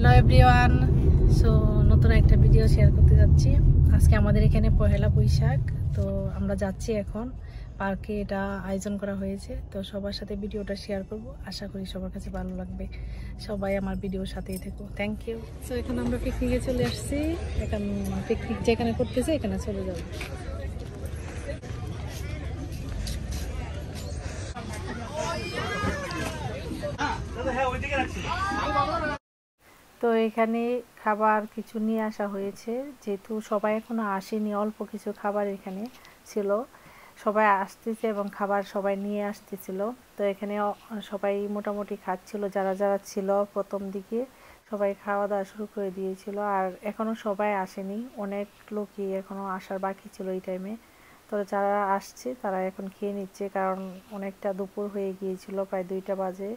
Hello everyone, so নতুন একটা video share করতে যাচ্ছি। আজকে আমাদের এখানে পহেলা বৈশাখ, তো আমরা যাচ্ছি এখন পার্কে। এটা আয়োজন করা হয়েছে, তো সবার সাথে ভিডিওটা শেয়ার করব। আশা করি সবার কাছে ভালো লাগবে। সবাই আমার ভিডিওর সাথেই থেকো। Thank you. সো এখন আমরা পিকনিকে চলে আসছি। এখন পিকনিক যেখানে করতেছে এখানে চলে যাব। তো এখানে খাবার কিছু নিয়ে আসা হয়েছে, যেহেতু সবাই এখনো আসেনি, অল্প কিছু খাবার এখানে ছিল। সবাই আসতেছে এবং খাবার সবাই নিয়ে আসতেছিল। তো এখানে সবাই মোটামুটি খাচ্ছিল, যারা যারা ছিল প্রথম দিকে সবাই খাওয়া দাওয়া শুরু করে দিয়েছিল। আর এখনো সবাই আসেনি, অনেক লোকই এখনো আসার বাকি ছিল এই টাইমে। তো যারা আসছে তারা এখন খেয়ে নিচ্ছে, কারণ অনেকটা দুপুর হয়ে গিয়েছিল, প্রায় 2টা বাজে,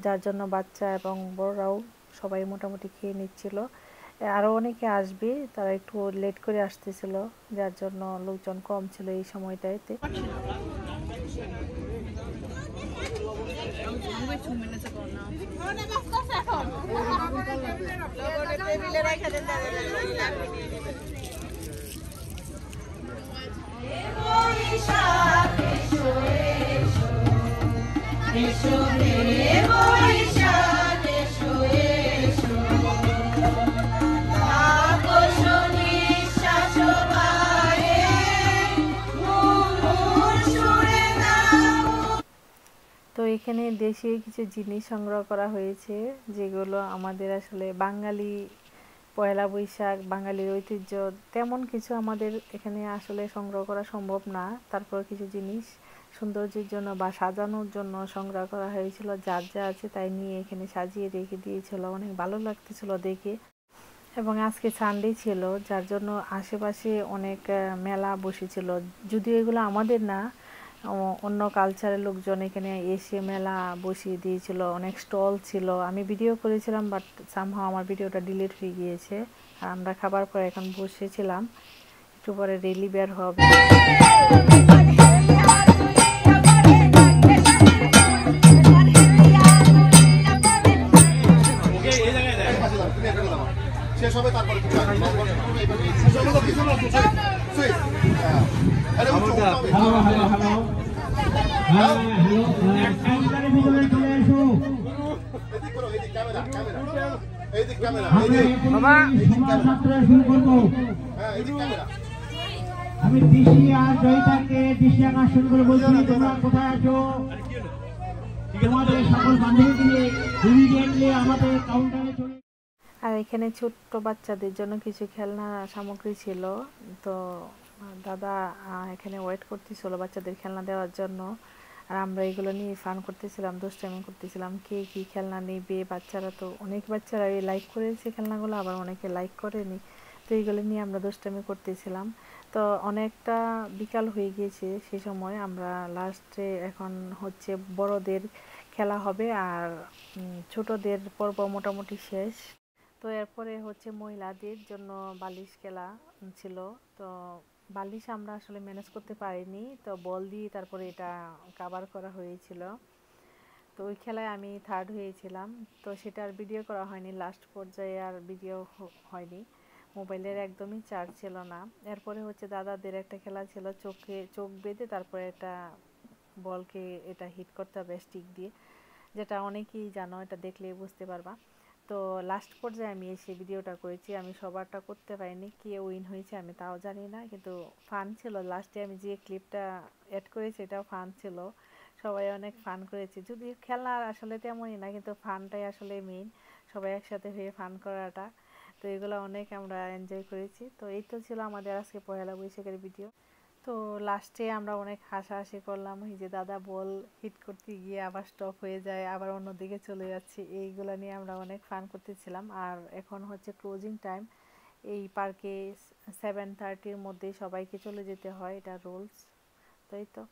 যার জন্য বাচ্চা এবং বড়রাও সবাই মোটামুটি খেয়ে নিচ্ছিল। আরও অনেকে আসবে, তারা একটু লেট করে আসতেছিল, যার জন্য লোকজন কম ছিল এই সময়টাতে। তো এখানে দেশি কিছু জিনিস সংগ্রহ করা হয়েছে, যেগুলো আমাদের আসলে বাঙালি পয়লা বৈশাখ, বাঙালির ঐতিহ্য, তেমন কিছু আমাদের এখানে আসলে সংগ্রহ করা সম্ভব না। তারপর কিছু জিনিস সৌন্দর্যের জন্য বা সাজানোর জন্য সংগ্রহ করা হয়েছিল, যার যা আছে তাই নিয়ে এখানে সাজিয়ে রেখে দিয়েছিল। অনেক ভালো লাগতেছিল দেখে। এবং আজকে সানডে ছিল, যার জন্য আশেপাশে অনেক মেলা বসেছিল। যদিও এগুলো আমাদের না, অন্য কালচারের লোকজন এখানে এসে মেলা বসিয়ে দিয়েছিল, অনেক স্টল ছিল। আমি ভিডিও করেছিলাম, বাট সামহাও আমার ভিডিওটা ডিলিট হয়ে গিয়েছে। আর আমরা খাবার পরে এখন বসেছিলাম, একটু পরে রেলি বের হবে। শেষ হবে তারপরে আমি দিশি আর জয়িতাকে দৃষ্টি আকর্ষণ করে বলছি, তোমরা কোথায় আছো? তোমাদের সকল বান্ধবী নিয়ে ইমিডিয়েটলি আমাদের কাউন্টারে চলে। আর এখানে ছোট্ট বাচ্চাদের জন্য কিছু খেলনা সামগ্রী ছিল। তো দাদা এখানে ওয়েট করতেছিল বাচ্চাদের খেলনা দেওয়ার জন্য। আর আমরা এগুলো নিয়ে ফান করতেছিলাম, দুষ্টামি করতেছিলাম, কে কী খেলনা নেবে। বাচ্চারা তো অনেক বাচ্চারা লাইক করেছে খেলনাগুলো, আবার অনেকে লাইক করেনি। তো এইগুলো নিয়ে আমরা দুষ্টামি করতেছিলাম। তো অনেকটা বিকাল হয়ে গিয়েছে সে সময়। আমরা লাস্টে এখন হচ্ছে বড়দের খেলা হবে, আর ছোটদের পর্ব মোটামুটি শেষ। তো এরপরে হচ্ছে মহিলাদের জন্য বালিশ খেলা ছিল। তো বালিশ আমরা আসলে ম্যানেজ করতে পারিনি, তো বল দিয়ে তারপরে এটা কাভার করা হয়েছিল। তো ওই খেলায় আমি থার্ড হয়েছিলাম। তো সেটার ভিডিও করা হয়নি, লাস্ট পর্যায়ে আর ভিডিও হয়নি, মোবাইলের একদমই চার্জ ছিল না। এরপরে হচ্ছে দাদাদের একটা খেলা ছিল, চোখ বেঁধে তারপরে এটা বলকে এটা হিট করতে হবে স্টিক দিয়ে, যেটা অনেকেই জানো, এটা দেখলেই বুঝতে পারবা। তো লাস্ট পর্যায়ে আমি এসে ভিডিওটা করেছি। আমি সবারটা করতে পারিনি, কে উইন হয়েছে আমি তাও জানি না, কিন্তু ফান ছিল। লাস্টে আমি যে ক্লিপটা অ্যাড করেছি এটাও ফান ছিল, সবাই অনেক ফান করেছে। যদি খেলা আসলে তেমনই না, কিন্তু ফানটাই আসলে মেইন, সবাই একসাথে হয়ে ফান করাটা। তো এগুলো অনেক আমরা এনজয় করেছি। তো এই তো ছিল আমাদের আজকে পয়লা বৈশাখের ভিডিও। তো লাস্টে আমরা অনেক হাসাহাসি করলাম, এই যে দাদা বল হিট করতে গিয়ে আবার স্টপ হয়ে যায়, আবার অন্যদিকে চলে যাচ্ছে, এইগুলো নিয়ে আমরা অনেক ফান করতেছিলাম। আর এখন হচ্ছে ক্লোজিং টাইম, এই পার্কে 7:30-র মধ্যে সবাইকে চলে যেতে হয়, এটা রুলস। তো এই তো।